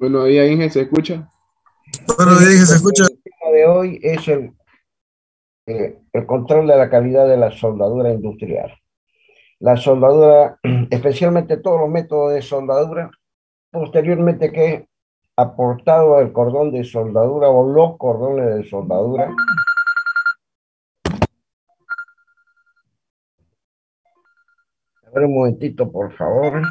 Bueno, ahí Inge, ¿se escucha? Bueno, Muy bien, dije, se pues escucha. el tema de hoy es el control de la calidad de la soldadura industrial. La soldadura, especialmente todos los métodos de soldadura, posteriormente que he aportado el cordón de soldadura o los cordones de soldadura. A ver un momentito, por favor.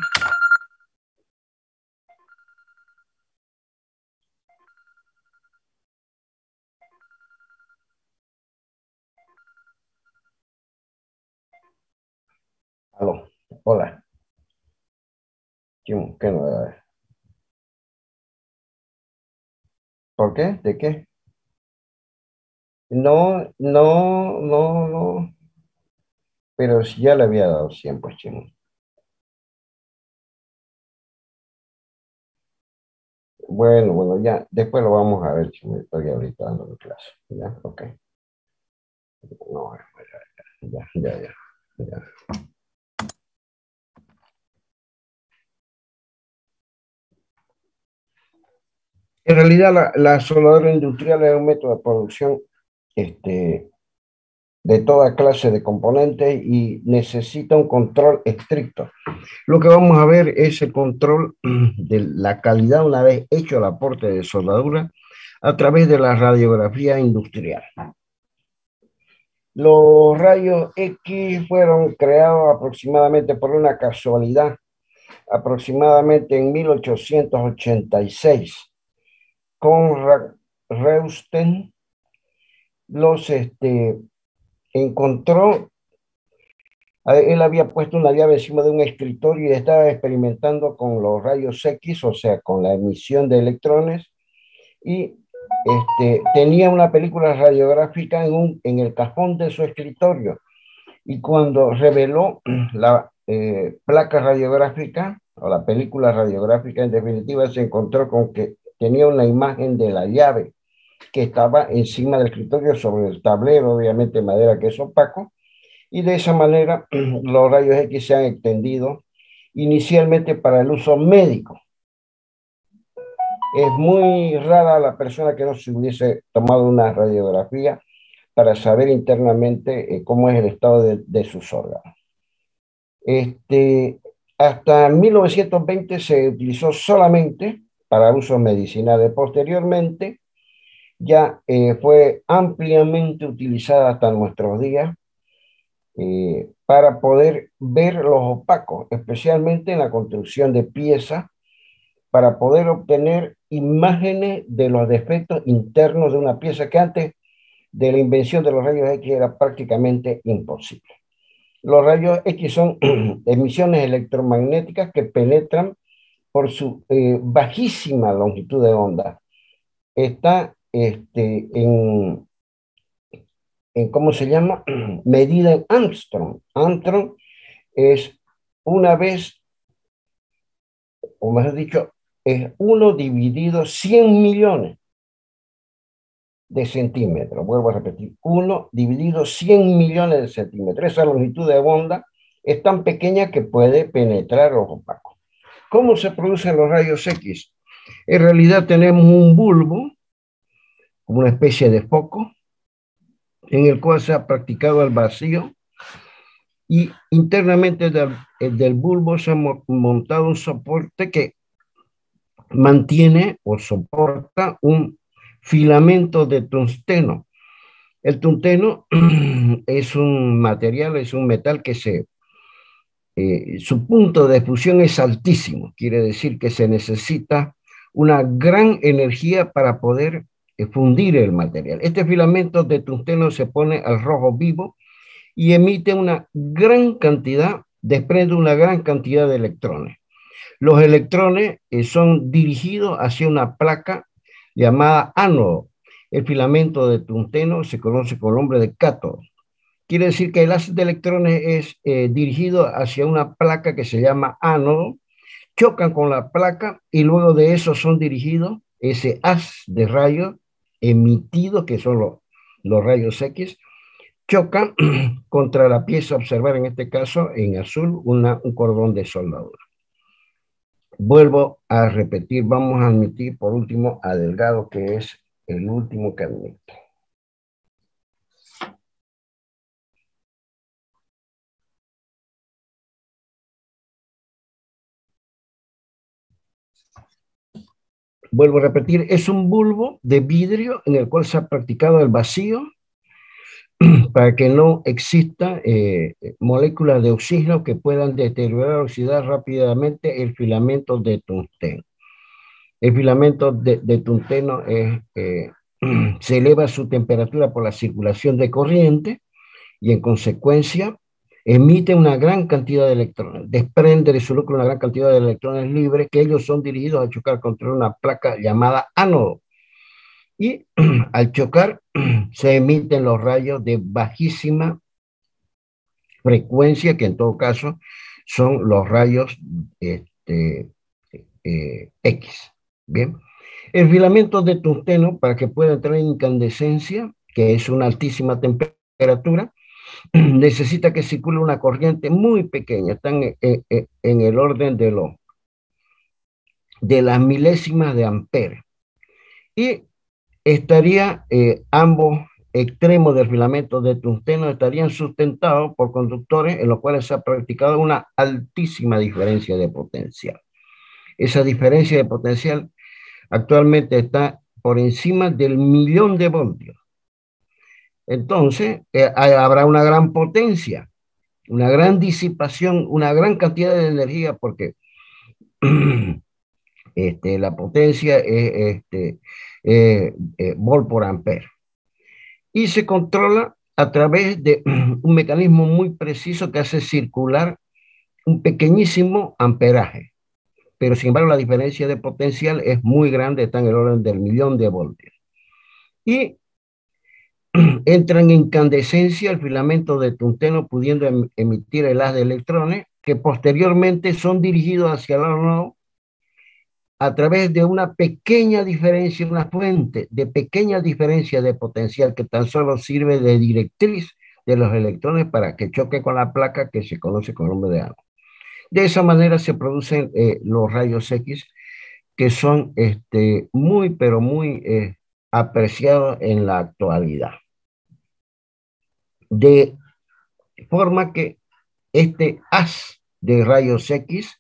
Aló, hola. ¿Qué novedades? ¿Por qué? ¿De qué? No, no, no, no. Pero si ya le había dado 100, pues chimo. Bueno, bueno, ya, después lo vamos a ver, chimo. Estoy ahorita dando clase. Ya, ok. No, ya, ya, ya, ya. En realidad, la soldadura industrial es un método de producción de toda clase de componentes y necesita un control estricto. Lo que vamos a ver es el control de la calidad una vez hecho el aporte de soldadura a través de la radiografía industrial. Los rayos X fueron creados aproximadamente por una casualidad, aproximadamente en 1886, con Reusten los encontró. Él había puesto una llave encima de un escritorio y estaba experimentando con los rayos X, o sea, con la emisión de electrones, y tenía una película radiográfica en el cajón de su escritorio. Y cuando reveló la placa radiográfica, o la película radiográfica en definitiva, se encontró con que tenía una imagen de la llave que estaba encima del escritorio sobre el tablero, obviamente madera que es opaco, y de esa manera los rayos X se han extendido inicialmente para el uso médico. Es muy rara la persona que no se hubiese tomado una radiografía para saber internamente cómo es el estado de sus órganos. Hasta 1920 se utilizó solamente para usos medicinales. Posteriormente ya fue ampliamente utilizada hasta nuestros días para poder ver los opacos, especialmente en la construcción de piezas, para poder obtener imágenes de los defectos internos de una pieza que antes de la invención de los rayos X era prácticamente imposible. Los rayos X son emisiones electromagnéticas que penetran por su bajísima longitud de onda. Está ¿cómo se llama? Medida en Armstrong. Armstrong es una vez, o mejor dicho, es 1 dividido 100 millones de centímetros. Vuelvo a repetir, 1 dividido 100 millones de centímetros. Esa longitud de onda es tan pequeña que puede penetrar los opacos. ¿Cómo se producen los rayos X? En realidad tenemos un bulbo, como una especie de foco, en el cual se ha practicado el vacío, y internamente del bulbo se ha montado un soporte que mantiene o soporta un filamento de tungsteno. El tungsteno es un material, es un metal que su punto de fusión es altísimo, quiere decir que se necesita una gran energía para poder fundir el material. Este filamento de tungsteno se pone al rojo vivo y emite una gran cantidad, desprende una gran cantidad de electrones. Los electrones son dirigidos hacia una placa llamada ánodo. El filamento de tungsteno se conoce con el nombre de cátodo. Quiere decir que el haz de electrones es dirigido hacia una placa que se llama ánodo, chocan con la placa y luego de eso son dirigidos ese haz de rayos emitidos, que son los rayos X, chocan contra la pieza a observar, en este caso en azul, un cordón de soldadura. Vuelvo a repetir, vamos a admitir por último a Delgado, que es el último que admito. Vuelvo a repetir, es un bulbo de vidrio en el cual se ha practicado el vacío para que no exista moléculas de oxígeno que puedan deteriorar o oxidar rápidamente el filamento de tungsteno. El filamento de tungsteno se eleva su temperatura por la circulación de corriente y en consecuencia emite una gran cantidad de electrones, desprende de su núcleo una gran cantidad de electrones libres que ellos son dirigidos a chocar contra una placa llamada ánodo. Y al chocar se emiten los rayos de bajísima frecuencia, que en todo caso son los rayos X. Bien. El filamento de tungsteno, para que pueda entrar en incandescencia, que es una altísima temperatura, necesita que circule una corriente muy pequeña, están en el orden de las milésimas de ampere. Y estaría ambos extremos del filamento de tungsteno estarían sustentados por conductores en los cuales se ha practicado una altísima diferencia de potencial. Esa diferencia de potencial actualmente está por encima del 1.000.000 de voltios. Entonces, habrá una gran potencia, una gran disipación, una gran cantidad de energía, porque la potencia es volt por ampere. Y se controla a través de un mecanismo muy preciso que hace circular un pequeñísimo amperaje. Pero sin embargo la diferencia de potencial es muy grande, está en el orden del 1.000.000 de voltios. Y entra en incandescencia el filamento de tungsteno, pudiendo emitir el haz de electrones que posteriormente son dirigidos hacia el ánodo a través de una pequeña diferencia, una fuente de pequeña diferencia de potencial que tan solo sirve de directriz de los electrones para que choque con la placa que se conoce con el nombre de ánodo. De esa manera se producen los rayos X, que son muy, pero muy apreciados en la actualidad. De forma que este haz de rayos X,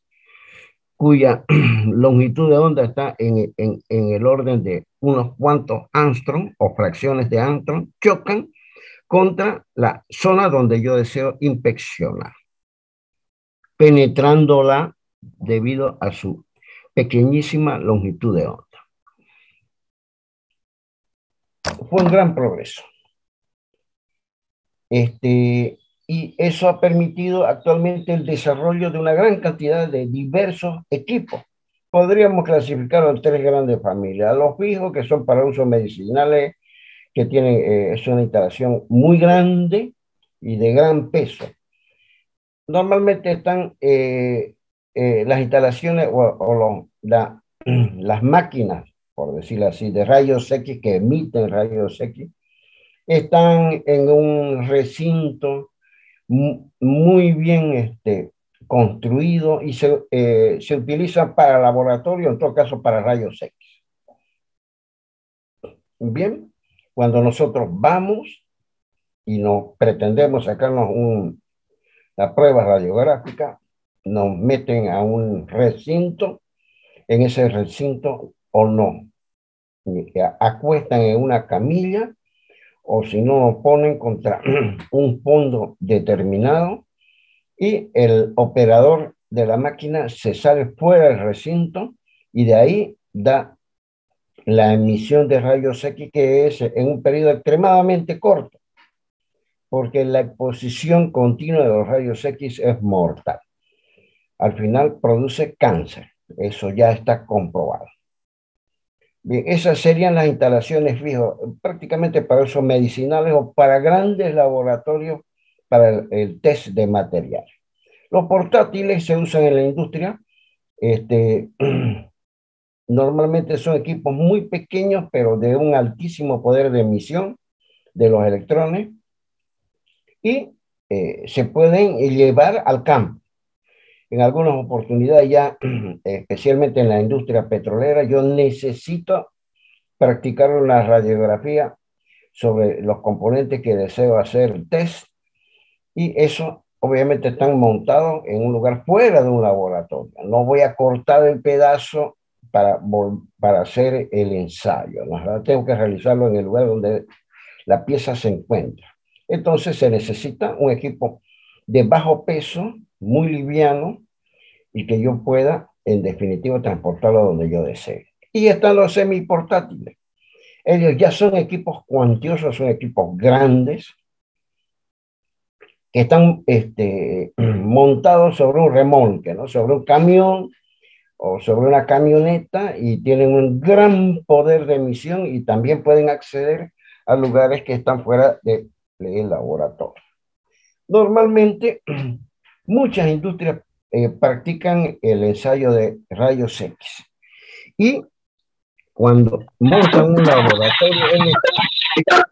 cuya longitud de onda está en el orden de unos cuantos angstrom o fracciones de angstrom, chocan contra la zona donde yo deseo inspeccionar, penetrándola debido a su pequeñísima longitud de onda. Fue un gran progreso. Y eso ha permitido actualmente el desarrollo de una gran cantidad de diversos equipos. Podríamos clasificarlo en tres grandes familias. Los fijos, que son para usos medicinales, que tienen es una instalación muy grande y de gran peso. Normalmente están las instalaciones las máquinas, por decirlo así, de rayos X que emiten rayos X, están en un recinto muy bien construido y se utiliza para laboratorio, en todo caso para rayos X. Bien, cuando nosotros vamos y nos pretendemos sacarnos la prueba radiográfica, nos meten a un recinto, en ese recinto o no, acuestan en una camilla o si no nos ponen contra un fondo determinado y el operador de la máquina se sale fuera del recinto y de ahí da la emisión de rayos X, que es en un periodo extremadamente corto, porque la exposición continua de los rayos X es mortal. Al final produce cáncer, eso ya está comprobado. Bien, esas serían las instalaciones fijas, prácticamente para usos medicinales o para grandes laboratorios para el test de materiales. Los portátiles se usan en la industria. Normalmente son equipos muy pequeños, pero de un altísimo poder de emisión de los electrones y se pueden llevar al campo. en algunas oportunidades ya, especialmente en la industria petrolera, yo necesito practicar una radiografía sobre los componentes que deseo hacer test, y eso obviamente están montados en un lugar fuera de un laboratorio. No voy a cortar el pedazo para hacer el ensayo, ¿no? Tengo que realizarlo en el lugar donde la pieza se encuentra. Entonces se necesita un equipo de bajo peso, muy liviano, y que yo pueda, en definitiva, transportarlo donde yo desee. Y están los semiportátiles. Ellos ya son equipos cuantiosos, son equipos grandes, que están montados sobre un remolque, ¿no? Sobre un camión o sobre una camioneta, y tienen un gran poder de emisión, y también pueden acceder a lugares que están fuera del laboratorio. Normalmente, muchas industrias practican el ensayo de rayos X, y cuando montan un laboratorio, él está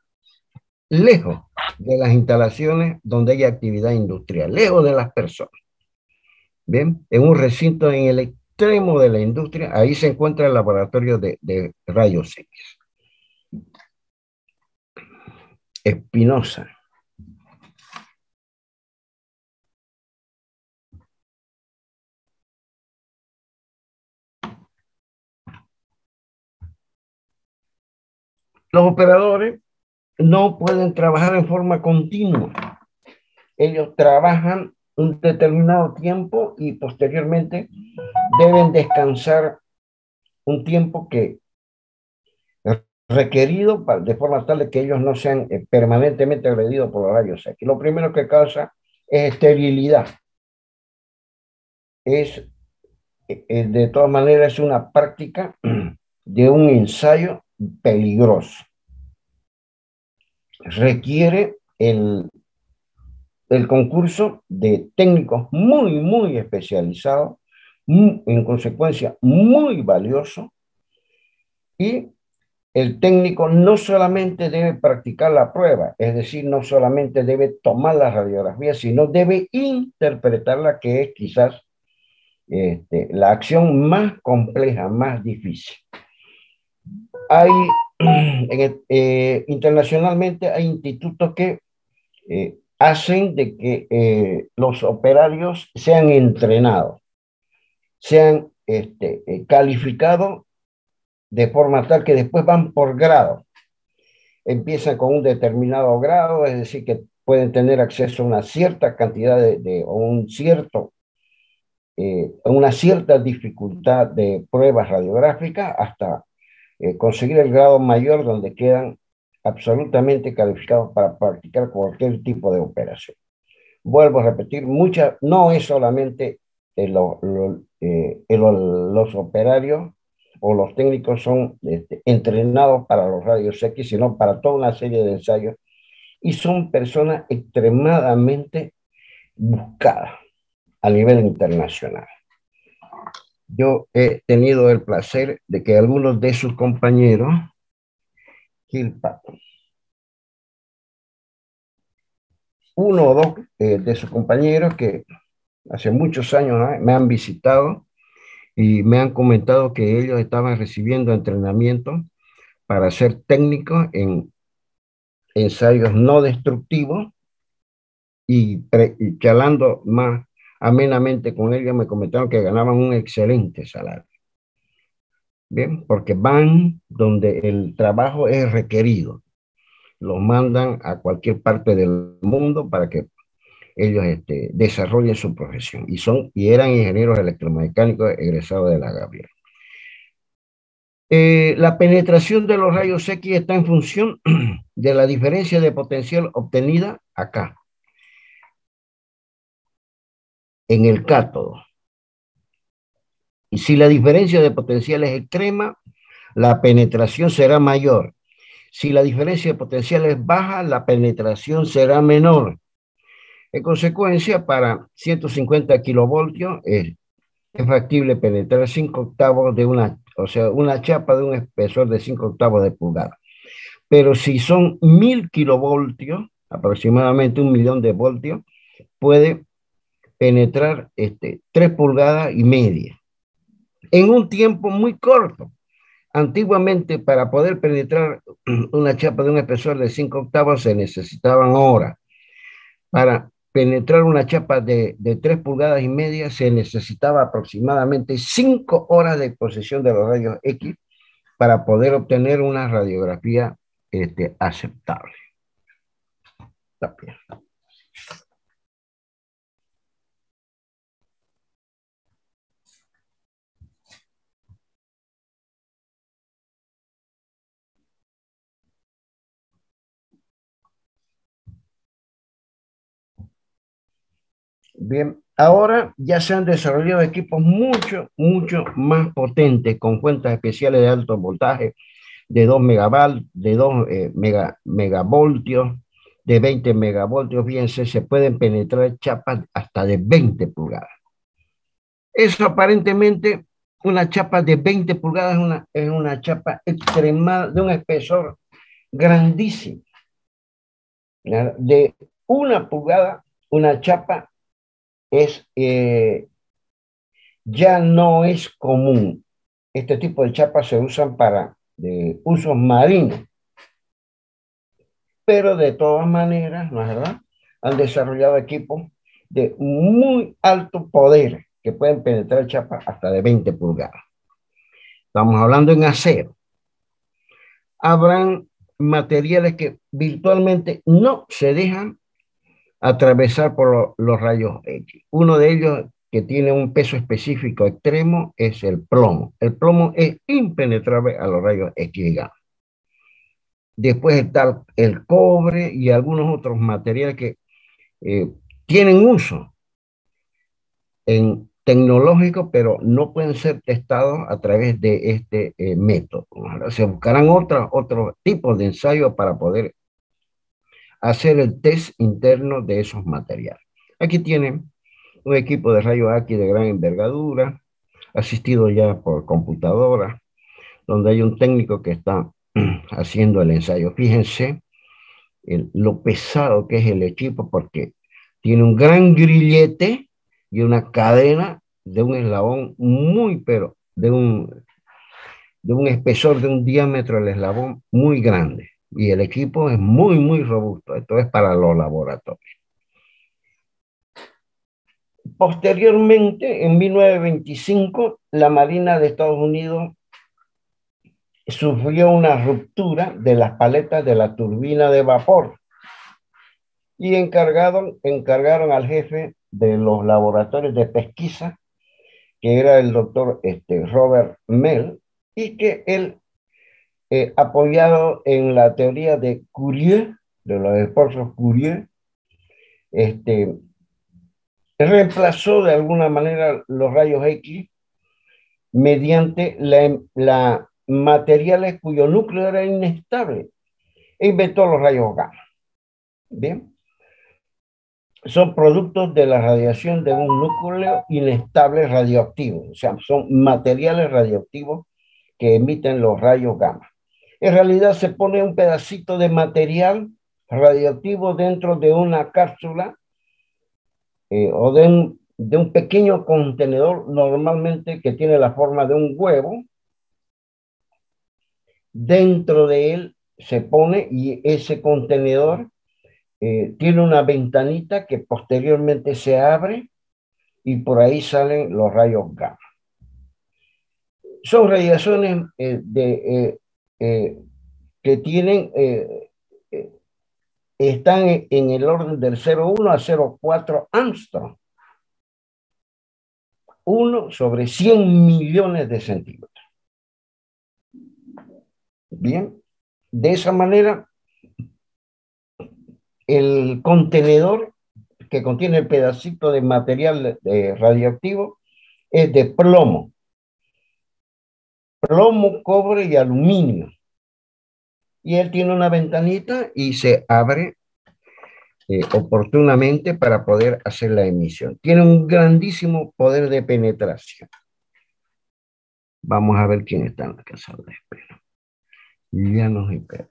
lejos de las instalaciones donde hay actividad industrial, lejos de las personas. Bien, en un recinto en el extremo de la industria, ahí se encuentra el laboratorio de rayos X. Espinosa. Los operadores no pueden trabajar en forma continua. Ellos trabajan un determinado tiempo y posteriormente deben descansar un tiempo que requerido de forma tal de que ellos no sean permanentemente agredidos por los rayos X. Lo primero que causa es esterilidad. Es, de todas maneras, es una práctica de un ensayo peligroso. Requiere el concurso de técnicos muy, muy especializados, en consecuencia muy valioso, y el técnico no solamente debe practicar la prueba, es decir, no solamente debe tomar la radiografía, sino debe interpretarla, que es quizás la acción más compleja, más difícil. Hay, internacionalmente hay institutos que hacen de que los operarios sean entrenados, sean calificados de forma tal que después van por grado. Empiezan con un determinado grado, es decir, que pueden tener acceso a una cierta cantidad o una cierta dificultad de pruebas radiográficas, hasta conseguir el grado mayor, donde quedan absolutamente calificados para practicar cualquier tipo de operación. Vuelvo a repetir, no es solamente los operarios o los técnicos son entrenados para los rayos X, sino para toda una serie de ensayos, y son personas extremadamente buscadas a nivel internacional. Yo he tenido el placer de que algunos de sus compañeros, Gil Patton, uno o dos de sus compañeros que hace muchos años me han visitado y me han comentado que ellos estaban recibiendo entrenamiento para ser técnicos en ensayos no destructivos, y charlando más amenamente con ellos me comentaron que ganaban un excelente salario. Bien, porque van donde el trabajo es requerido. Los mandan a cualquier parte del mundo para que ellos desarrollen su profesión. Y eran ingenieros electromecánicos egresados de la Gabriel. La penetración de los rayos X está en función de la diferencia de potencial obtenida acá, en el cátodo. Y si la diferencia de potencial es extrema, la penetración será mayor. Si la diferencia de potencial es baja, la penetración será menor. En consecuencia, para 150 kilovoltios es factible penetrar 5 octavos de una chapa de un espesor de 5 octavos de pulgada. Pero si son 1000 kilovoltios, aproximadamente 1 millón de voltios, puede penetrar 3,5 pulgadas en un tiempo muy corto. Antiguamente, para poder penetrar una chapa de un espesor de 5 octavos se necesitaban horas. Para penetrar una chapa de 3,5 pulgadas se necesitaba aproximadamente 5 horas de exposición de los rayos X para poder obtener una radiografía aceptable. Bien, ahora ya se han desarrollado equipos mucho más potentes con cuentas especiales de alto voltaje de 2 megavoltios, de 20 megavoltios. Fíjense, se pueden penetrar chapas hasta de 20 pulgadas. Eso aparentemente, una chapa de 20 pulgadas es una chapa extremada, de un espesor grandísimo. De 1 pulgada, una chapa ya no es común. Este tipo de chapas se usan para usos marinos, pero de todas maneras, ¿no es verdad? Han desarrollado equipos de muy alto poder que pueden penetrar chapas hasta de 20 pulgadas. Estamos hablando en acero. Habrán materiales que virtualmente no se dejan atravesar por los rayos X. Uno de ellos que tiene un peso específico extremo es el plomo. El plomo es impenetrable a los rayos X gamma. Después está el cobre y algunos otros materiales que tienen uso en tecnológico, pero no pueden ser testados a través de este método. Se buscarán otros tipos de ensayos para poder hacer el test interno de esos materiales. Aquí tienen un equipo de rayos X de gran envergadura, asistido ya por computadora, donde hay un técnico que está haciendo el ensayo. Fíjense lo pesado que es el equipo, porque tiene un gran grillete y una cadena de un eslabón pero de un espesor, de un diámetro del eslabón muy grande. Y el equipo es muy robusto. Esto es para los laboratorios. Posteriormente, en 1925, la Marina de Estados Unidos sufrió una ruptura de las paletas de la turbina de vapor y encargaron al jefe de los laboratorios de pesquisa, que era el doctor Robert Mell, y que él, apoyado en la teoría de Curie, de los esfuerzos Curie, reemplazó de alguna manera los rayos X mediante la materiales cuyo núcleo era inestable e inventó los rayos gamma. Bien, son productos de la radiación de un núcleo inestable radioactivo, o sea, son materiales radioactivos que emiten los rayos gamma. En realidad se pone un pedacito de material radioactivo dentro de una cápsula o de un pequeño contenedor, normalmente que tiene la forma de un huevo. Dentro de él se pone, y ese contenedor tiene una ventanita que posteriormente se abre y por ahí salen los rayos gamma. Son radiaciones que tienen, están en el orden del 0,1 a 0,4 Armstrong. 1 sobre 100 millones de centímetros. Bien, de esa manera, el contenedor que contiene el pedacito de material radioactivo es de plomo, cobre y aluminio. Y él tiene una ventanita y se abre oportunamente para poder hacer la emisión. Tiene un grandísimo poder de penetración. Vamos a ver quién está en la casa de espera. Llanos y Pérez.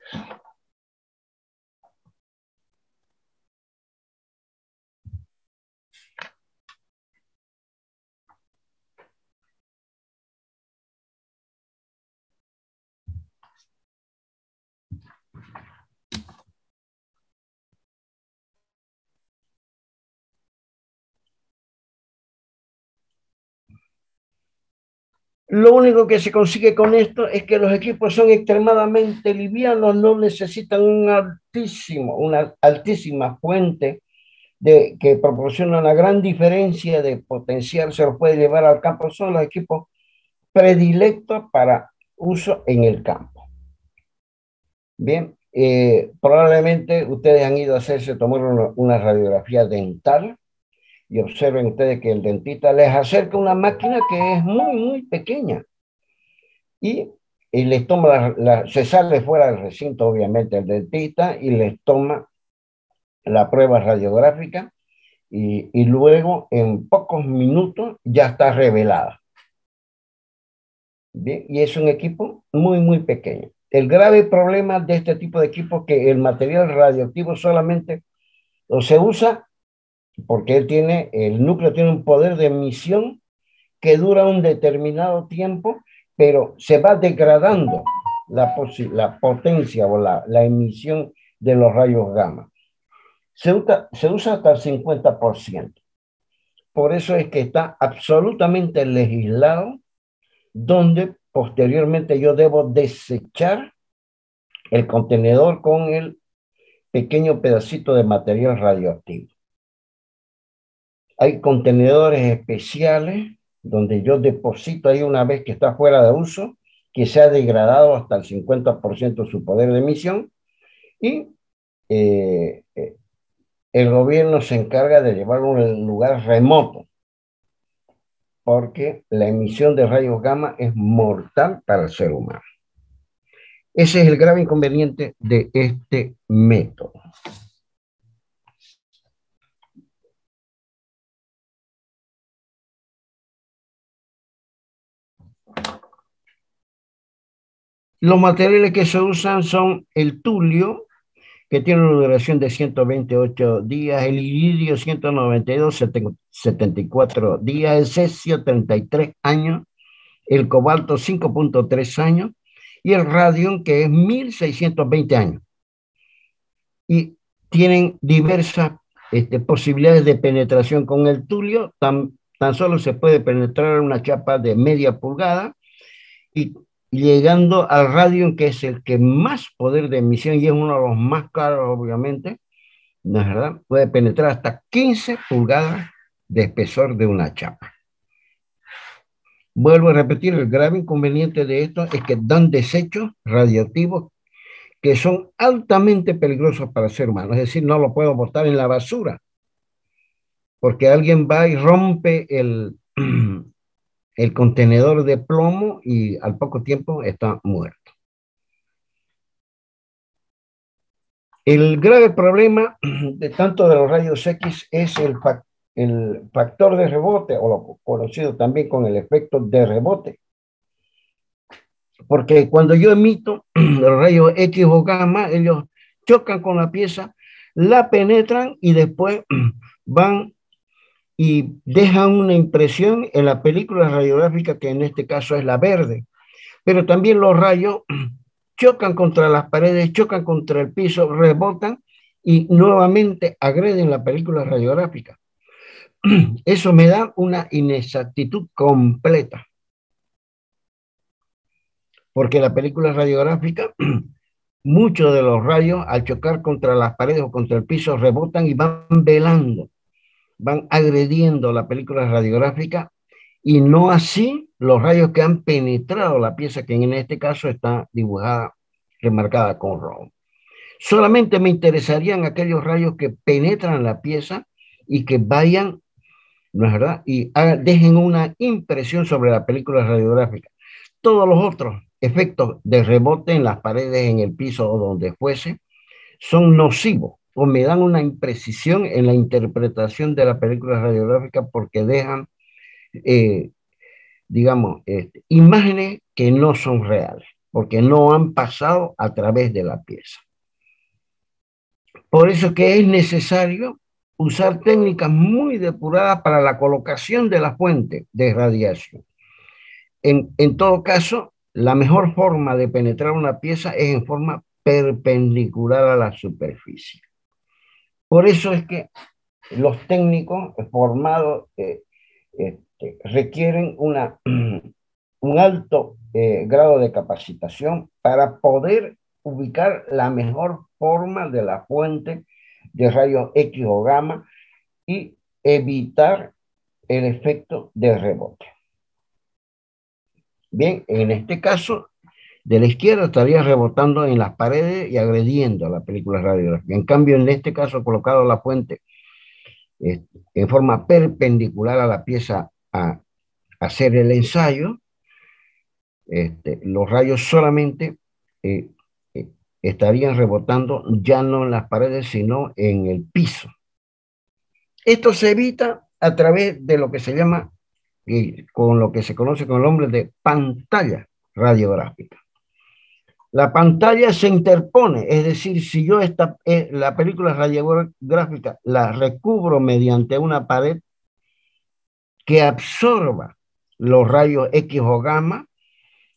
Lo único que se consigue con esto es que los equipos son extremadamente livianos, no necesitan una altísima fuente que proporciona una gran diferencia de potencial, se los puede llevar al campo. Son los equipos predilectos para uso en el campo. Bien, probablemente ustedes han ido a hacerse tomar una radiografía dental y observen ustedes que el dentista les acerca una máquina que es muy, muy pequeña y, y les toma, se sale fuera del recinto, obviamente, el dentista y les toma la prueba radiográfica y luego en pocos minutos ya está revelada. Bien, y es un equipo muy, muy pequeño. El grave problema de este tipo de equipo es que el material radioactivo solamente o se usa porque el núcleo tiene un poder de emisión que dura un determinado tiempo, pero se va degradando la potencia o la emisión de los rayos gamma. Se usa hasta el 50%. Por eso es que está absolutamente legislado donde posteriormente yo debo desechar el contenedor con el pequeño pedacito de material radioactivo. Hay contenedores especiales donde yo deposito ahí una vez que está fuera de uso, que se ha degradado hasta el 50% su poder de emisión y eh, el gobierno se encarga de llevarlo a un lugar remoto porque la emisión de rayos gamma es mortal para el ser humano. Ese es el grave inconveniente de este método. Los materiales que se usan son el tulio, que tiene una duración de 128 días, el iridio 192, 74 días, el cesio 33 años, el cobalto 5.3 años y el radium que es 1620 años. Y tienen diversas posibilidades de penetración. Con el tulio tan solo se puede penetrar una chapa de media pulgada y llegando al radium, que es el que más poder de emisión y es uno de los más caros, obviamente, ¿no es verdad? Puede penetrar hasta 15 pulgadas de espesor de una chapa. Vuelvo a repetir, el grave inconveniente de esto es que dan desechos radioactivos que son altamente peligrosos para el ser humano. Es decir, no lo puedo botar en la basura, porque alguien va y rompe el contenedor de plomo y al poco tiempo está muerto. El grave problema de tanto de los rayos X es el factor de rebote, o lo conocido también con el efecto de rebote. Porque cuando yo emito los rayos X o gamma, ellos chocan con la pieza, la penetran y después van y dejan una impresión en la película radiográfica, que en este caso es la verde. Pero también los rayos chocan contra las paredes, chocan contra el piso, rebotan y nuevamente agreden la película radiográfica. Eso me da una inexactitud completa, porque la película radiográfica, muchos de los rayos al chocar contra las paredes o contra el piso rebotan y van velando, van agrediendo la película radiográfica y no así los rayos que han penetrado la pieza, que en este caso está dibujada, remarcada con rojo. Solamente me interesarían aquellos rayos que penetran la pieza y que vayan, ¿no es verdad? Y dejen una impresión sobre la película radiográfica. Todos los otros efectos de rebote en las paredes, en el piso o donde fuese, son nocivos o me dan una imprecisión en la interpretación de la película radiográfica porque dejan, digamos, imágenes que no son reales, porque no han pasado a través de la pieza. Por eso que es necesario usar técnicas muy depuradas para la colocación de la fuente de radiación. En todo caso, la mejor forma de penetrar una pieza es en forma perpendicular a la superficie. Por eso es que los técnicos formados requieren un alto grado de capacitación para poder ubicar la mejor forma de la fuente de rayos X o gamma y evitar el efecto de rebote. Bien, en este caso, de la izquierda estaría rebotando en las paredes y agrediendo a la película radiográfica. En cambio, en este caso, colocado la fuente en forma perpendicular a la pieza a hacer el ensayo, los rayos solamente eh, eh, estarían rebotando ya no en las paredes, sino en el piso. Esto se evita a través de lo que se llama, con lo que se conoce con el nombre de pantalla radiográfica. La pantalla se interpone, es decir, si yo la película radiográfica la recubro mediante una pared que absorba los rayos X o gamma,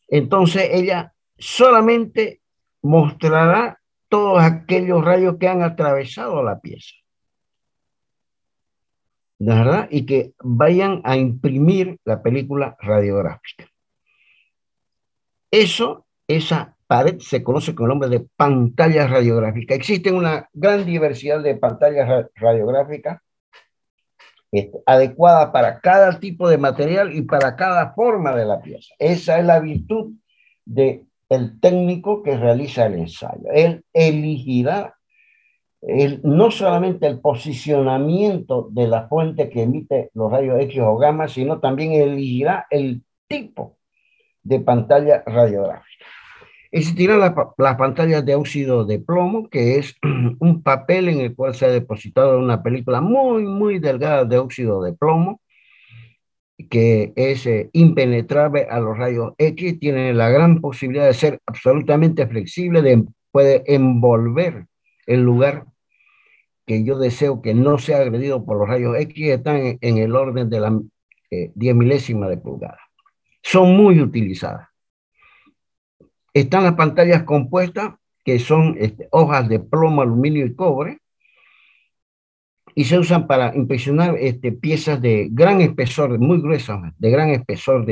entonces ella solamente mostrará todos aquellos rayos que han atravesado la pieza, ¿verdad? Y que vayan a imprimir la película radiográfica. Esa pared se conoce con el nombre de pantalla radiográfica. Existen una gran diversidad de pantallas radiográficas adecuada para cada tipo de material y para cada forma de la pieza. Esa es la virtud del técnico que realiza el ensayo. Él elegirá no solamente el posicionamiento de la fuente que emite los rayos X o gamma, sino también elegirá el tipo de pantalla radiográfica. Existirán las pantallas de óxido de plomo, que es un papel en el cual se ha depositado una película muy, muy delgada de óxido de plomo, que es impenetrable a los rayos X, tiene la gran posibilidad de ser absolutamente flexible, puede envolver el lugar que yo deseo que no sea agredido por los rayos X, están en el orden de la 10 milésima de pulgada. Son muy utilizadas. Están las pantallas compuestas, que son hojas de plomo, aluminio y cobre, y se usan para impresionar piezas de gran espesor, muy gruesas, de gran espesor,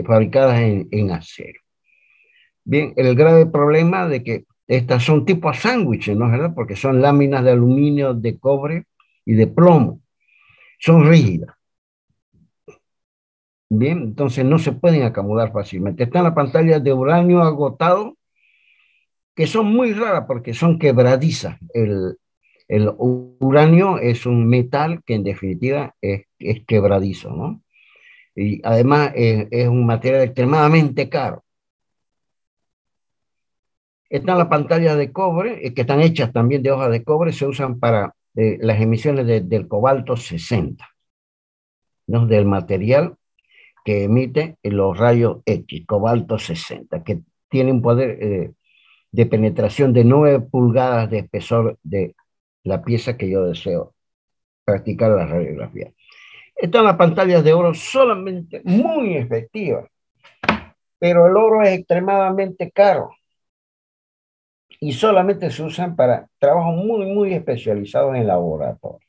fabricadas en acero. Bien, el grave problema de que estas son tipo sándwiches, ¿no es verdad? Porque son láminas de aluminio, de cobre y de plomo. Son rígidas. Bien, entonces no se pueden acomodar fácilmente. Están las pantallas de uranio agotado, que son muy raras porque son quebradizas. El uranio es un metal que en definitiva es quebradizo, ¿no? Y además es un material extremadamente caro. Están las pantallas de cobre, que están hechas también de hojas de cobre, se usan para las emisiones del cobalto 60, ¿no? Del material que emite los rayos X, cobalto 60, que tiene un poder de penetración de 9 pulgadas de espesor de la pieza que yo deseo practicar la radiografía. Están las pantallas de oro solamente muy efectivas, pero el oro es extremadamente caro y solamente se usan para trabajos muy, muy especializados en laboratorio.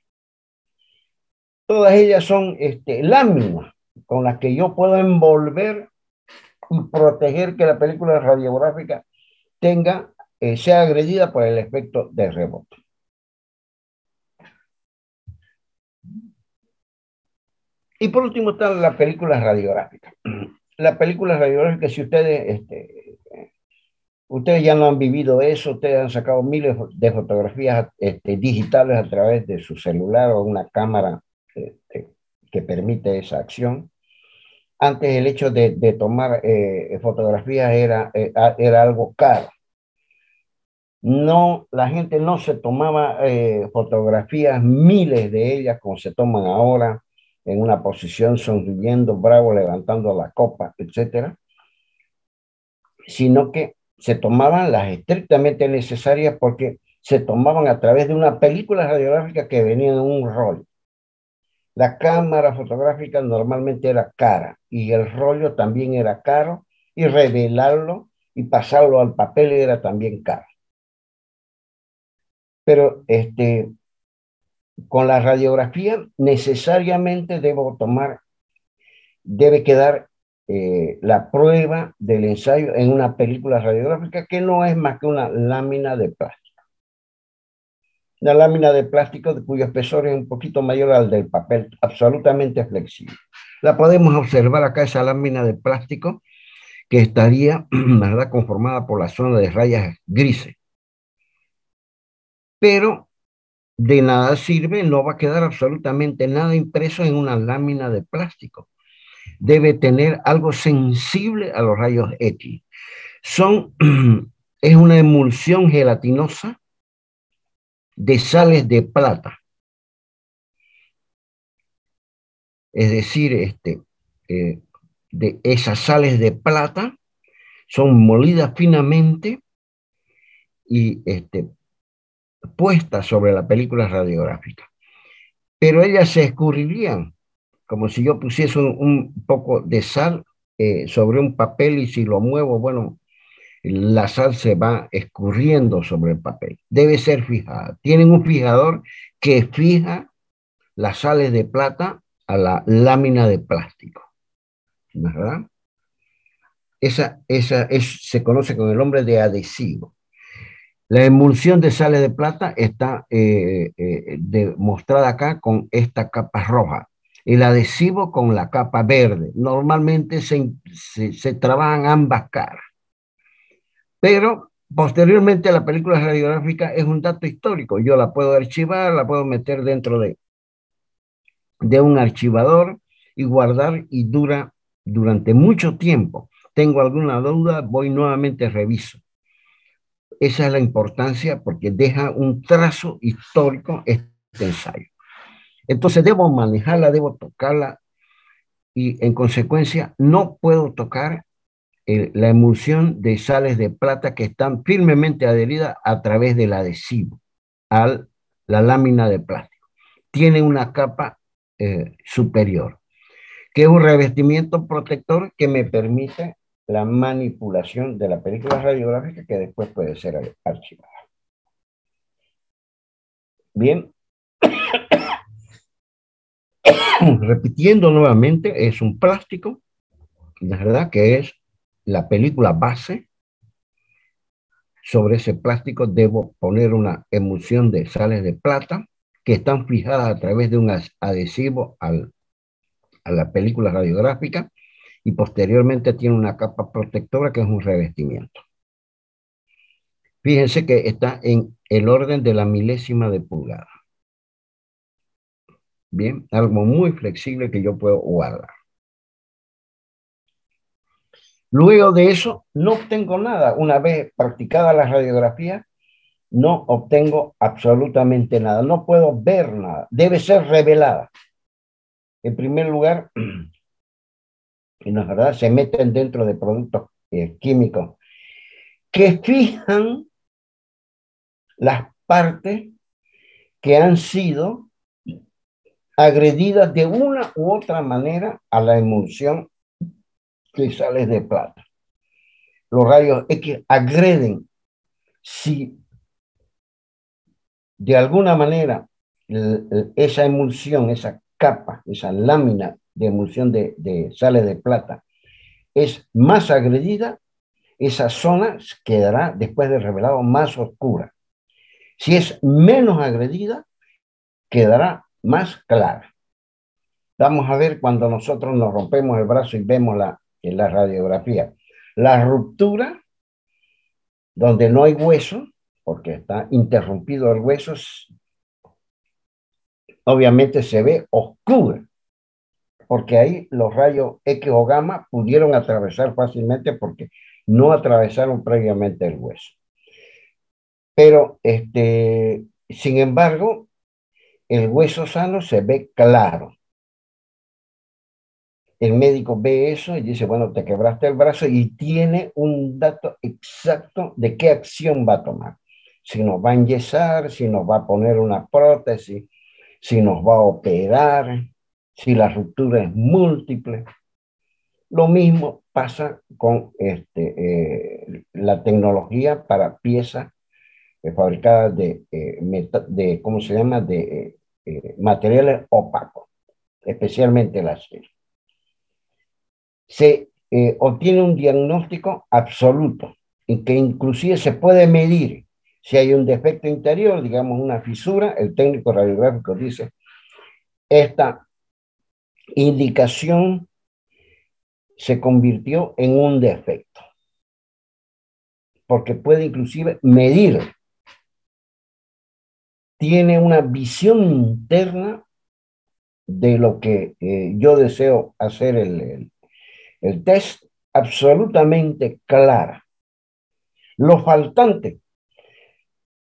Todas ellas son láminas con las que yo puedo envolver y proteger que la película radiográfica sea agredida por el efecto de rebote. Y por último está la película radiográfica. La película radiográfica, si ustedes ya no han vivido eso, ustedes han sacado miles de fotografías digitales a través de su celular o una cámara que permite esa acción. Antes el hecho de tomar fotografías era algo caro. No, la gente no se tomaba fotografías, miles de ellas, como se toman ahora, en una posición sonriendo, bravo, levantando la copa, etcétera, sino que se tomaban las estrictamente necesarias porque se tomaban a través de una película radiográfica que venía en un rollo. La cámara fotográfica normalmente era cara y el rollo también era caro y revelarlo y pasarlo al papel era también caro. Pero con la radiografía necesariamente debe quedar la prueba del ensayo en una película radiográfica que no es más que una lámina de plástico. Una lámina de plástico de cuyo espesor es un poquito mayor al del papel, absolutamente flexible. La podemos observar acá, esa lámina de plástico que estaría, ¿verdad?, conformada por la zona de rayas grises. Pero de nada sirve, no va a quedar absolutamente nada impreso en una lámina de plástico. Debe tener algo sensible a los rayos X. Es una emulsión gelatinosa de sales de plata. Es decir, de esas sales de plata son molidas finamente y puestas sobre la película radiográfica. Pero ellas se escurrirían, como si yo pusiese un poco de sal sobre un papel, y si lo muevo, bueno, la sal se va escurriendo sobre el papel. Debe ser fijada. Tienen un fijador que fija las sales de plata a la lámina de plástico, ¿verdad? Se conoce con el nombre de adhesivo. La emulsión de sales de plata está demostrada acá con esta capa roja. El adhesivo con la capa verde. Normalmente se trabajan ambas caras. Pero posteriormente la película radiográfica es un dato histórico. Yo la puedo archivar, la puedo meter dentro de un archivador y guardar, y dura durante mucho tiempo. Tengo alguna duda, voy nuevamente, reviso. Esa es la importancia, porque deja un trazo histórico este ensayo. Entonces debo manejarla, debo tocarla, y en consecuencia no puedo tocar la emulsión de sales de plata que están firmemente adheridas a través del adhesivo a la lámina de plástico. Tiene una capa superior, que es un revestimiento protector que me permite la manipulación de la película radiográfica, que después puede ser archivada. Bien, repitiendo nuevamente, es un plástico, la verdad, que es la película base. Sobre ese plástico debo poner una emulsión de sales de plata que están fijadas a través de un adhesivo a la película radiográfica, y posteriormente tiene una capa protectora que es un revestimiento. Fíjense que está en el orden de la milésima de pulgada. Bien, algo muy flexible que yo puedo guardar. Luego de eso, no obtengo nada. Una vez practicada la radiografía, no obtengo absolutamente nada. No puedo ver nada. Debe ser revelada. En primer lugar, y no es verdad, se meten dentro de productos químicos que fijan las partes que han sido agredidas de una u otra manera a la emulsión de sales de plata. Los rayos X agreden, si de alguna manera esa emulsión, esa capa, esa lámina de emulsión de sales de plata es más agredida, esa zona quedará, después de revelado, más oscura. Si es menos agredida, quedará más clara. Vamos a ver cuando nosotros nos rompemos el brazo y vemos en la radiografía. La ruptura, donde no hay hueso, porque está interrumpido el hueso, obviamente se ve oscura, porque ahí los rayos X o gamma pudieron atravesar fácilmente, porque no atravesaron previamente el hueso. Pero, sin embargo, el hueso sano se ve claro. El médico ve eso y dice, bueno, te quebraste el brazo, y tiene un dato exacto de qué acción va a tomar. Si nos va a enyesar, si nos va a poner una prótesis, si nos va a operar, si la ruptura es múltiple. Lo mismo pasa con la tecnología para piezas fabricadas ¿cómo se llama? Materiales opacos, especialmente el acero. Se obtiene un diagnóstico absoluto, en que inclusive se puede medir si hay un defecto interior, digamos una fisura. El técnico radiográfico dice, esta indicación se convirtió en un defecto, porque puede inclusive medir, tiene una visión interna de lo que yo deseo hacer el test absolutamente clara. Los faltantes,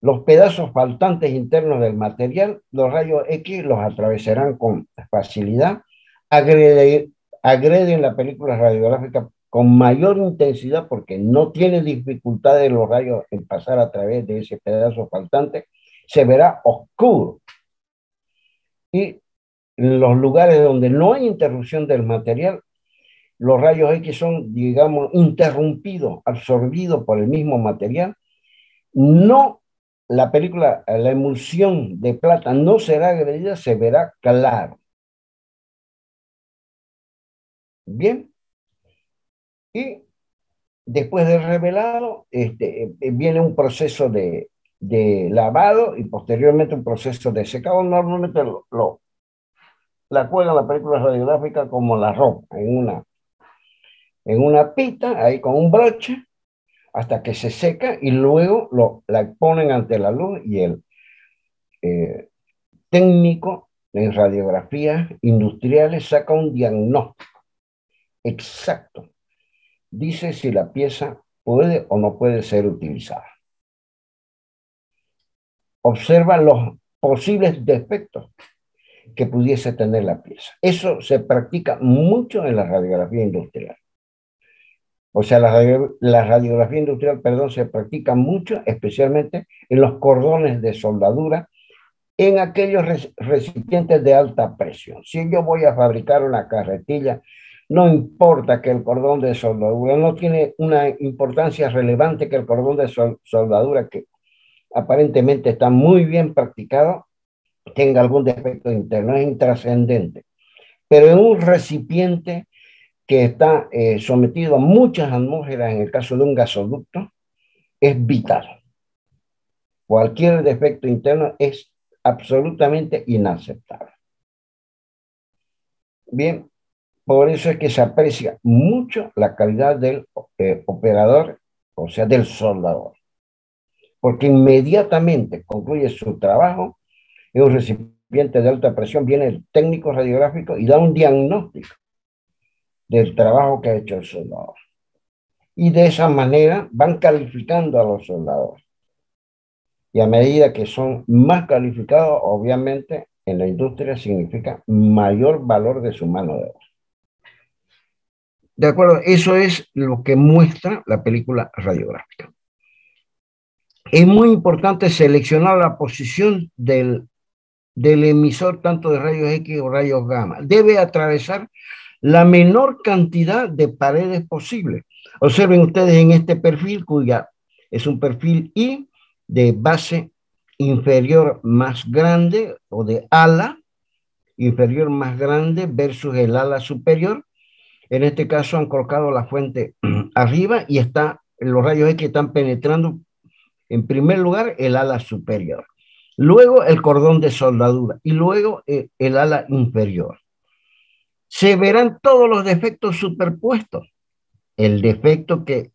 los pedazos faltantes internos del material, los rayos X los atravesarán con facilidad, agreden la película radiográfica con mayor intensidad porque no tiene dificultades los rayos en pasar a través de ese pedazo faltante, se verá oscuro. Y en los lugares donde no hay interrupción del material, los rayos X son, digamos, interrumpidos, absorbidos por el mismo material. No, la película, la emulsión de plata no será agredida, se verá claro. Bien, y después de revelado, viene un proceso de lavado y posteriormente un proceso de secado. Normalmente la cuelgan la película radiográfica como la ropa, en una pita, ahí con un broche, hasta que se seca y luego la ponen ante la luz y el eh, técnico en radiografías industriales saca un diagnóstico exacto. Dice si la pieza puede o no puede ser utilizada. Observa los posibles defectos que pudiese tener la pieza. Eso se practica mucho en la radiografía industrial. O sea, la radiografía industrial, perdón, se practica mucho, especialmente en los cordones de soldadura, en aquellos recipientes de alta presión. Si yo voy a fabricar una carretilla, no importa que el cordón de soldadura no tiene una importancia relevante, que el cordón de soldadura, que aparentemente está muy bien practicado, tenga algún defecto interno, es intrascendente. Pero en un recipiente que está sometido a muchas atmósferas, en el caso de un gasoducto, es vital. Cualquier defecto interno es absolutamente inaceptable. Bien, por eso es que se aprecia mucho la calidad del operador, o sea, del soldador, porque inmediatamente concluye su trabajo en un recipiente de alta presión, viene el técnico radiográfico y da un diagnóstico del trabajo que ha hecho el soldador. Y de esa manera van calificando a los soldadores. Y a medida que son más calificados, obviamente, en la industria significa mayor valor de su mano de obra. De acuerdo, eso es lo que muestra la película radiográfica. Es muy importante seleccionar la posición del emisor, tanto de rayos X o rayos gamma. Debe atravesar la menor cantidad de paredes posible. Observen ustedes en este perfil, cuya es un perfil I de base inferior más grande o de ala inferior más grande versus el ala superior. En este caso han colocado la fuente arriba y los rayos X están penetrando en primer lugar el ala superior, luego el cordón de soldadura y luego el ala inferior. Se verán todos los defectos superpuestos. El defecto que,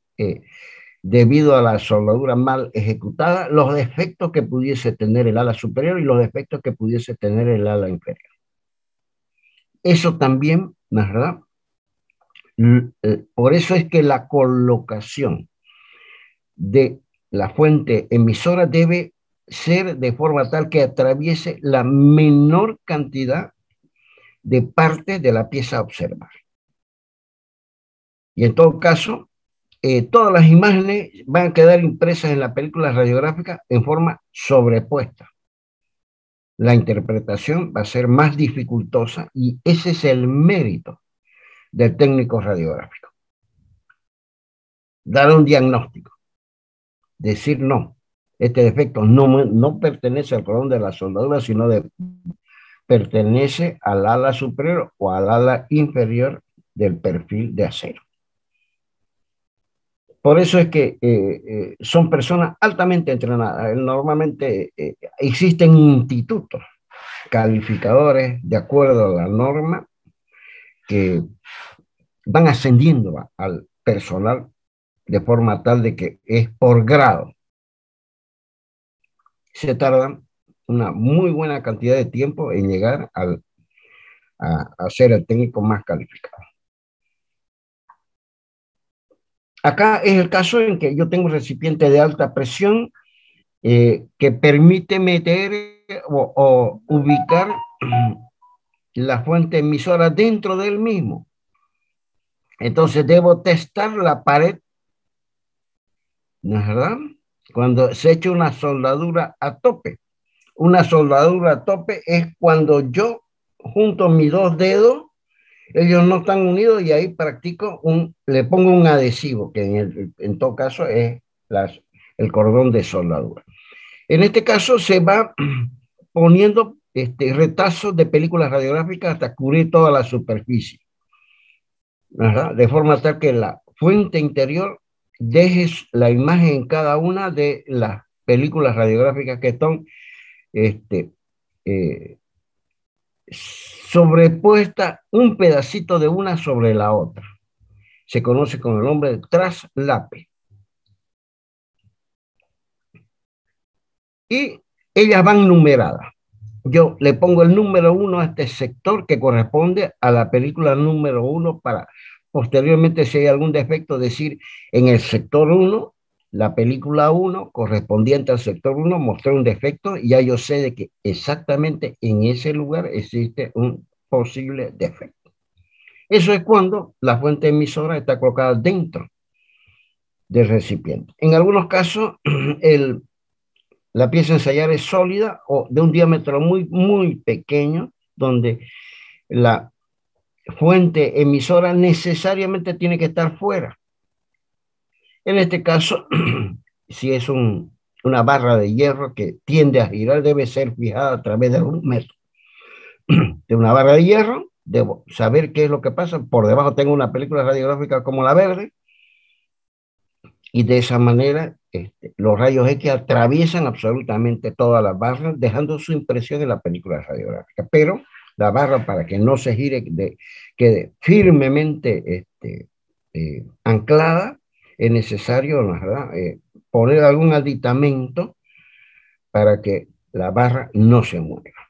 debido a la soldadura mal ejecutada, los defectos que pudiese tener el ala superior y los defectos que pudiese tener el ala inferior. Eso también, ¿verdad? Por eso es que la colocación de la fuente emisora debe ser de forma tal que atraviese la menor cantidad de parte de la pieza a observar. Y en todo caso, todas las imágenes van a quedar impresas en la película radiográfica en forma sobrepuesta. La interpretación va a ser más dificultosa y ese es el mérito del técnico radiográfico. Dar un diagnóstico, decir no, este defecto no pertenece al cordón de la soldadura, sino pertenece al ala superior o al ala inferior del perfil de acero. Por eso es que son personas altamente entrenadas. Normalmente existen institutos calificadores de acuerdo a la norma que van ascendiendo al personal de forma tal de que es por grado. Se tardan una muy buena cantidad de tiempo en llegar a ser el técnico más calificado. Acá es el caso en que yo tengo un recipiente de alta presión que permite meter o ubicar la fuente emisora dentro del mismo. Entonces debo testar la pared, ¿no es verdad? Cuando se echa una soldadura a tope. Una soldadura a tope es cuando yo junto mis dos dedos, ellos no están unidos y ahí practico le pongo un adhesivo, que en todo caso es el cordón de soldadura. En este caso se va poniendo retazos de películas radiográficas hasta cubrir toda la superficie, ¿verdad? De forma tal que la fuente interior deje la imagen en cada una de las películas radiográficas que están eh, sobrepuesta un pedacito de una sobre la otra. Se conoce con el nombre de traslape. Y ellas van numeradas. Yo le pongo el número 1 a este sector que corresponde a la película número 1 para posteriormente, si hay algún defecto, decir en el sector 1, la película 1 correspondiente al sector 1 mostró un defecto y ya yo sé de que exactamente en ese lugar existe un posible defecto. Eso es cuando la fuente emisora está colocada dentro del recipiente. En algunos casos, la pieza a ensayar es sólida o de un diámetro muy, muy pequeño, donde la fuente emisora necesariamente tiene que estar fuera. En este caso, si es una barra de hierro que tiende a girar, debe ser fijada a través de un metro. De una barra de hierro, debo saber qué es lo que pasa. Por debajo tengo una película radiográfica como la verde, y de esa manera los rayos X atraviesan absolutamente todas las barras, dejando su impresión en la película radiográfica. Pero la barra, para que no se gire, quede firmemente anclada, es necesario, ¿verdad? Poner algún aditamento para que la barra no se mueva.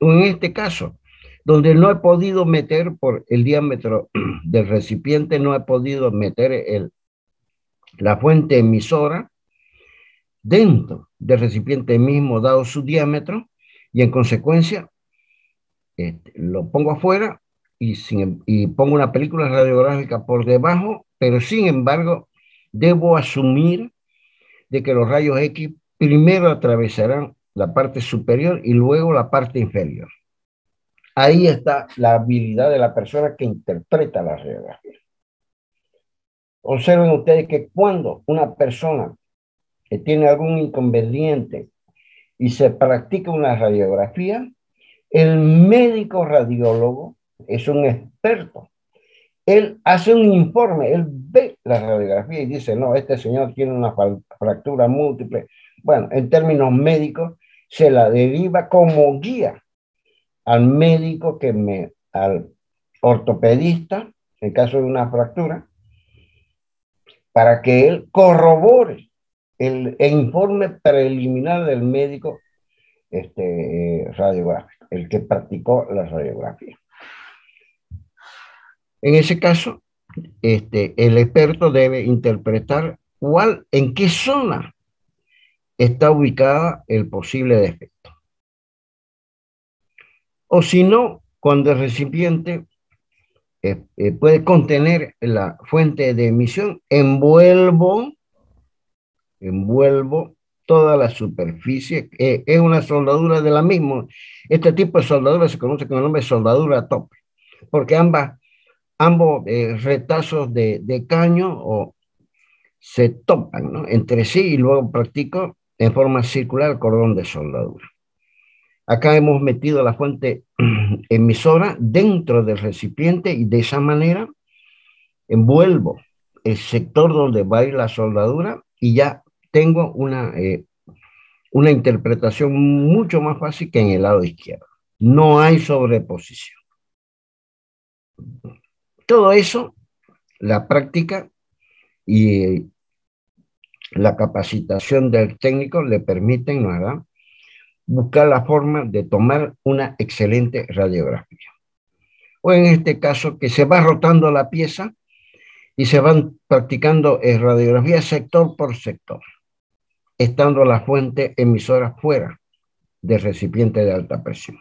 En este caso, donde no he podido meter por el diámetro del recipiente, no he podido meter la fuente emisora dentro del recipiente mismo, dado su diámetro, y en consecuencia lo pongo afuera y pongo una película radiográfica por debajo, pero sin embargo debo asumir de que los rayos X primero atravesarán la parte superior y luego la parte inferior. Ahí está la habilidad de la persona que interpreta la radiografía. Observen ustedes que cuando una persona que tiene algún inconveniente y se practica una radiografía, el médico radiólogo es un experto. Él hace un informe, él ve la radiografía y dice, no, este señor tiene una fractura múltiple. Bueno, en términos médicos, se la deriva como guía al médico al ortopedista, en caso de una fractura, para que él corrobore el informe preliminar del médico radiográfico, el que practicó la radiografía. En ese caso, el experto debe interpretar en qué zona está ubicada el posible defecto. O si no, cuando el recipiente puede contener la fuente de emisión, envuelvo toda la superficie. Es una soldadura de la misma. Este tipo de soldadura se conoce con el nombre de soldadura a tope, porque ambos retazos de caño se topan, ¿no?, entre sí, y luego practico en forma circular el cordón de soldadura. Acá hemos metido la fuente emisora dentro del recipiente y de esa manera envuelvo el sector donde va a ir la soldadura y ya tengo una interpretación mucho más fácil que en el lado izquierdo. No hay sobreposición. Todo eso, la práctica y la capacitación del técnico le permiten, ¿no, verdad?, buscar la forma de tomar una excelente radiografía. O en este caso, que se va rotando la pieza y se van practicando radiografía sector por sector, estando la fuente emisora fuera del recipiente de alta presión.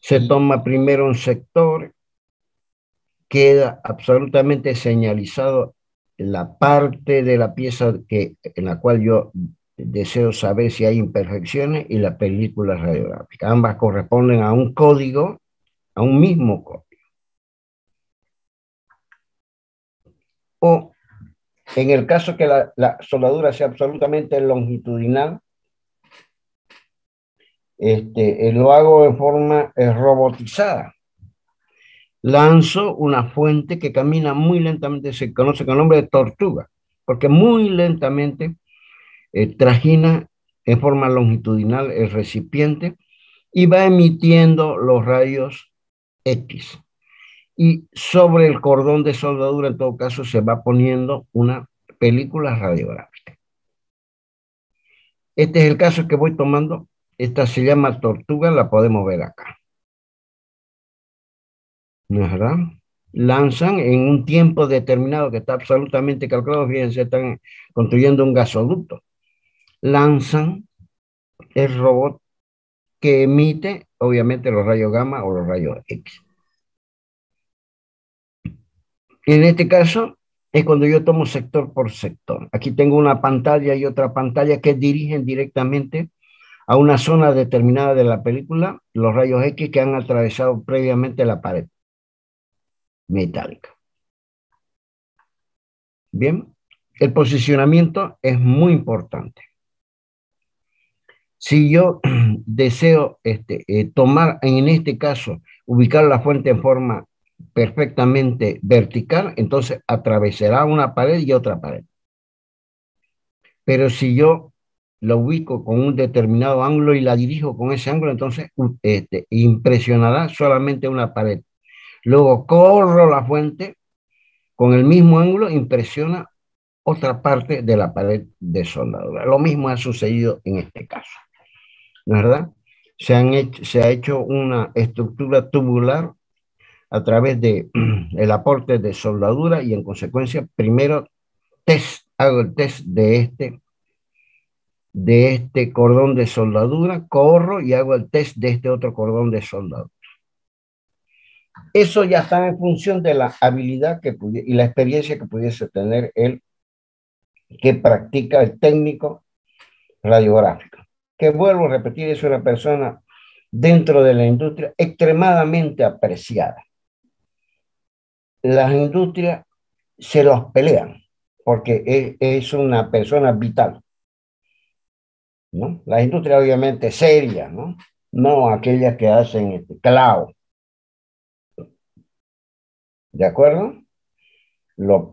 Se toma primero un sector, queda absolutamente señalizado la parte de la pieza en la cual yo deseo saber si hay imperfecciones y la película radiográfica. Ambas corresponden a un código, a un mismo código. O en el caso que la soldadura sea absolutamente longitudinal, lo hago en forma robotizada. Lanzo una fuente que camina muy lentamente, se conoce con el nombre de tortuga, porque muy lentamente trajina en forma longitudinal el recipiente y va emitiendo los rayos X. Y sobre el cordón de soldadura, en todo caso, se va poniendo una película radiográfica. Este es el caso que voy tomando. Esta se llama tortuga, la podemos ver acá. ¿No es verdad? Lanzan en un tiempo determinado que está absolutamente calculado. Fíjense, están construyendo un gasoducto. Lanzan el robot que emite, obviamente, los rayos gamma o los rayos X. En este caso, es cuando yo tomo sector por sector. Aquí tengo una pantalla y otra pantalla que dirigen directamente a una zona determinada de la película, los rayos X que han atravesado previamente la pared metálica. Bien, el posicionamiento es muy importante. Si yo deseo tomar, en este caso, ubicar la fuente en forma perfectamente vertical, entonces atravesará una pared y otra pared. Pero si yo la ubico con un determinado ángulo y la dirijo con ese ángulo, entonces impresionará solamente una pared. Luego corro la fuente con el mismo ángulo, impresiona otra parte de la pared de soldadura. Lo mismo ha sucedido en este caso, ¿no es verdad? Se ha hecho una estructura tubular a través de el aporte de soldadura y en consecuencia primero hago el test de este cordón de soldadura, corro y hago el test de este otro cordón de soldadura. Eso ya está en función de la habilidad y la experiencia que pudiese tener el que practica, el técnico radiográfico. Que vuelvo a repetir, es una persona dentro de la industria extremadamente apreciada. Las industrias se los pelean porque es una persona vital, ¿no? Las industrias obviamente serias, ¿no? No aquellas que hacen clavo, ¿de acuerdo?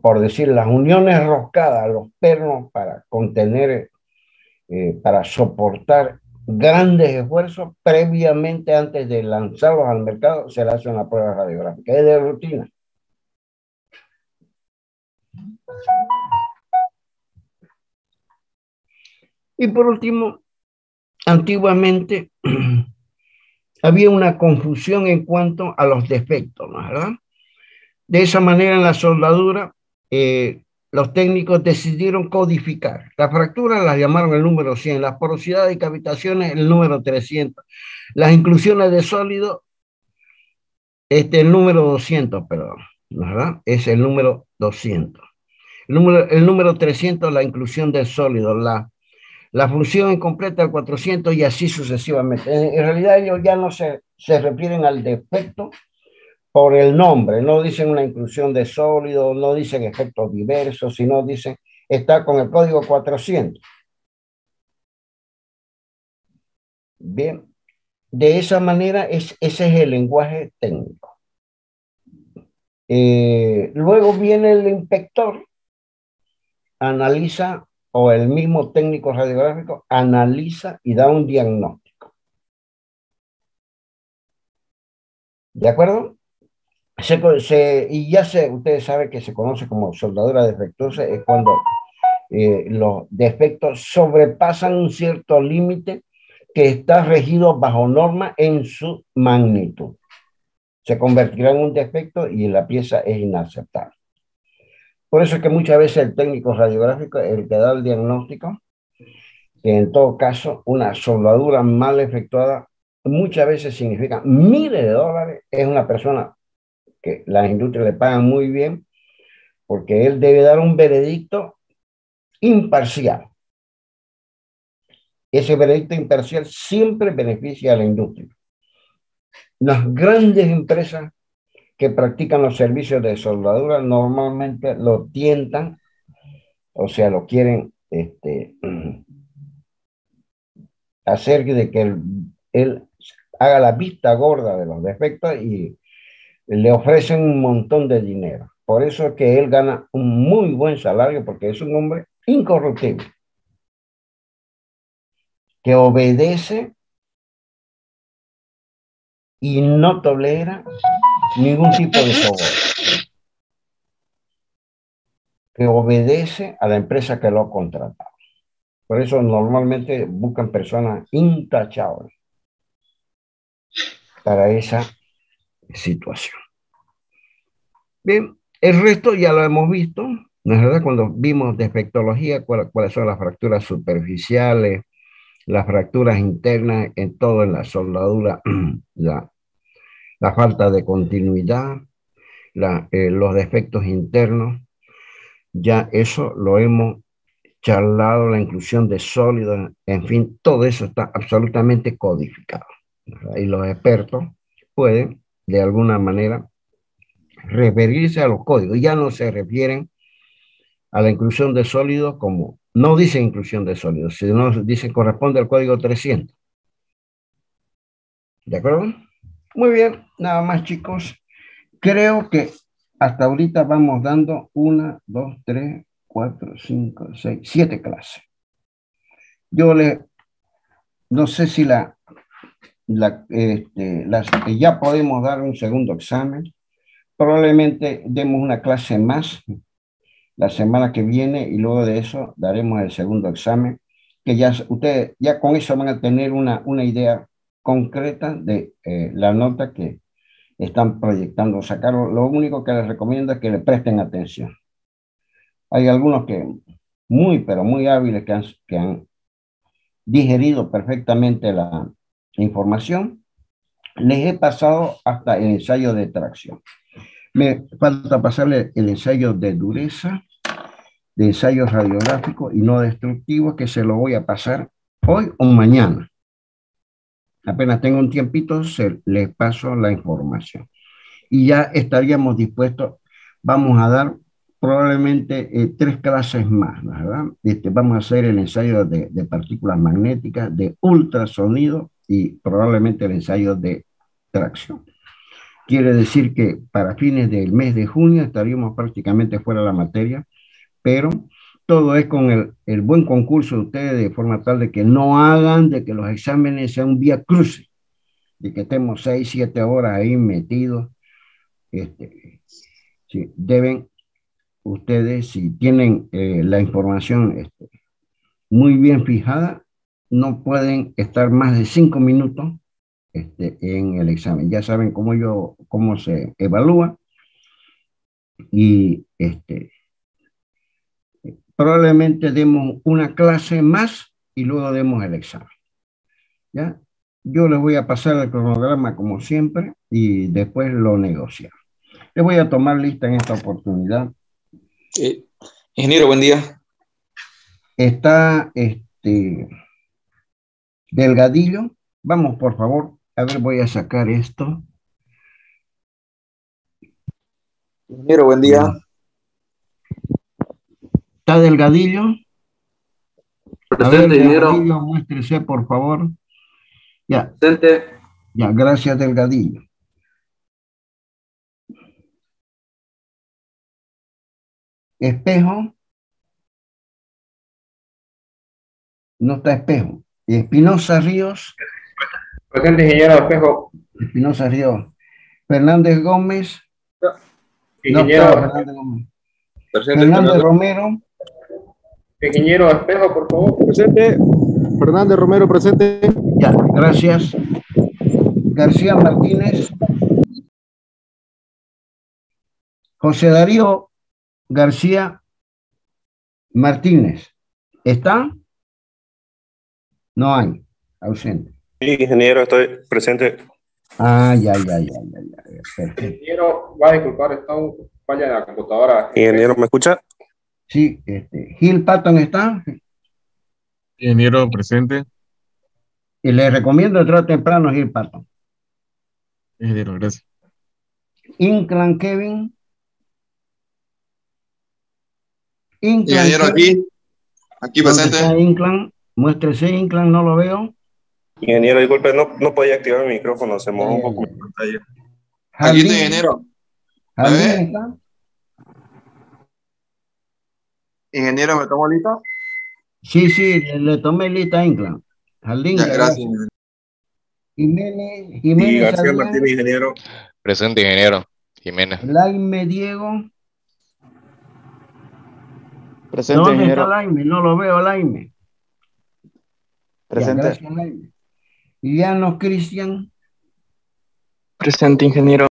Por decir, las uniones roscadas, los pernos para contener, para soportar grandes esfuerzos, previamente antes de lanzarlos al mercado, se le hace una prueba radiográfica. Es de rutina. Y por último, antiguamente había una confusión en cuanto a los defectos, ¿no es verdad? De esa manera, en la soldadura, los técnicos decidieron codificar. Las fracturas las llamaron el número 100, las porosidades y cavitaciones el número 300, las inclusiones de sólido, el número 200, perdón, ¿no es verdad? Es el número 200. El número 300, la inclusión del sólido, la función incompleta al 400 y así sucesivamente. En realidad ellos ya no se refieren al defecto por el nombre, no dicen una inclusión de sólido, no dicen efectos diversos, sino dicen está con el código 400. Bien, de esa manera ese es el lenguaje técnico. Luego viene el inspector, analiza, o el mismo técnico radiográfico analiza y da un diagnóstico. ¿De acuerdo? Y ustedes saben que se conoce como soldadura defectuosa, es cuando los defectos sobrepasan un cierto límite que está regido bajo norma en su magnitud. Se convertirá en un defecto y la pieza es inaceptable. Por eso es que muchas veces el técnico radiográfico es el que da el diagnóstico, que en todo caso una soldadura mal efectuada muchas veces significa miles de dólares. Es una persona que las industrias le pagan muy bien porque él debe dar un veredicto imparcial. Ese veredicto imparcial siempre beneficia a la industria. Las grandes empresas que practican los servicios de soldadura normalmente lo tientan, o sea, lo quieren hacer de que él haga la vista gorda de los defectos y le ofrecen un montón de dinero. Por eso es que él gana un muy buen salario porque es un hombre incorruptible, que obedece y no tolera ningún tipo de soborno, que obedece a la empresa que lo ha contratado. Por eso normalmente buscan personas intachables para esa situación. Bien, el resto ya lo hemos visto, ¿no es verdad? Cuando vimos defectología, cuáles son las fracturas superficiales, las fracturas internas, en todo en la soldadura, la falta de continuidad, los defectos internos, ya eso lo hemos charlado, la inclusión de sólidos, en fin, todo eso está absolutamente codificado, ¿verdad? Y los expertos pueden, de alguna manera, referirse a los códigos. Ya no se refieren a la inclusión de sólidos como, no dice inclusión de sólidos, sino dice corresponde al código 300. ¿De acuerdo? Muy bien, nada más chicos. Creo que hasta ahorita vamos dando 1, 2, 3, 4, 5, 6, 7 clases. Yo no sé si ya podemos dar un segundo examen. Probablemente demos una clase más la semana que viene y luego de eso daremos el segundo examen, que ya ustedes ya con eso van a tener una idea concreta de la nota que están proyectando sacar. Lo único que les recomiendo es que le presten atención. Hay algunos que pero muy hábiles que han digerido perfectamente la información. Les he pasado hasta el ensayo de tracción. Me falta pasarle el ensayo de dureza, de ensayo radiográfico y no destructivo, que se lo voy a pasar hoy o mañana. Apenas tengo un tiempito, les paso la información. Y ya estaríamos dispuestos, vamos a dar probablemente 3 clases más, ¿verdad? Vamos a hacer el ensayo de partículas magnéticas, de ultrasonido y probablemente el ensayo de tracción. Quiere decir que para fines del mes de junio estaríamos prácticamente fuera de la materia, pero todo es con el buen concurso de ustedes, de forma tal de que no hagan de que los exámenes sean un vía cruce, de que estemos 6, 7 horas ahí metidos. Sí, deben ustedes, si tienen la información muy bien fijada, no pueden estar más de 5 minutos en el examen. Ya saben cómo se evalúa y probablemente demos una clase más y luego demos el examen. ¿Ya? Yo les voy a pasar el cronograma como siempre y después lo negociamos. Les voy a tomar lista en esta oportunidad. Ingeniero, buen día. Está Delgadillo. Vamos, por favor. A ver, voy a sacar esto. Ingeniero, buen día. ¿Está Delgadillo? Presente, a ver, ingeniero. Delgadillo, muéstrese, por favor. Ya. Presente. Ya, gracias, Delgadillo. Espejo. No está Espejo. Espinosa Ríos. Presente, ingeniero Espejo. Espinosa Ríos. Fernández Gómez. No Ingeniero, está Fernández Gómez. Presente, Fernández Fernando. Romero. ingeniero Espejo, por favor. Presente. Fernández Romero, presente. Ya, gracias. García Martínez. José Darío García Martínez. ¿Está? No hay. Ausente. Sí, ingeniero, estoy presente. Ah, ya. Perfecto. Ingeniero, va a disculpar, está un falla en la computadora. Ingeniero, ¿me escucha? Sí, Gil Patton está. Ingeniero presente. Y le recomiendo entrar temprano a Gil Patton. Ingeniero, gracias. Inclán Kevin. Ingeniero, aquí ¿Dónde presente. está Inclán? Muéstrese, Inclán, no lo veo. Ingeniero, disculpe, no podía activar mi micrófono, se mojó un poco mi pantalla. Aquí está, Jardín. ingeniero. Jardín ¿Me ve? está. Ingeniero, ¿me tomo lista? Sí, le tomé lista a Inclán. Jardín, Ya, ya, gracias. Jiménez Y García Adrián. Martínez, ingeniero. Presente, ingeniero. Jiménez. Laime Diego. Presente, ¿Dónde ingeniero. está Laime? No lo veo, Laime. Ya, Presente. gracias, Laime. Llanos Cristian. Presente, ingeniero.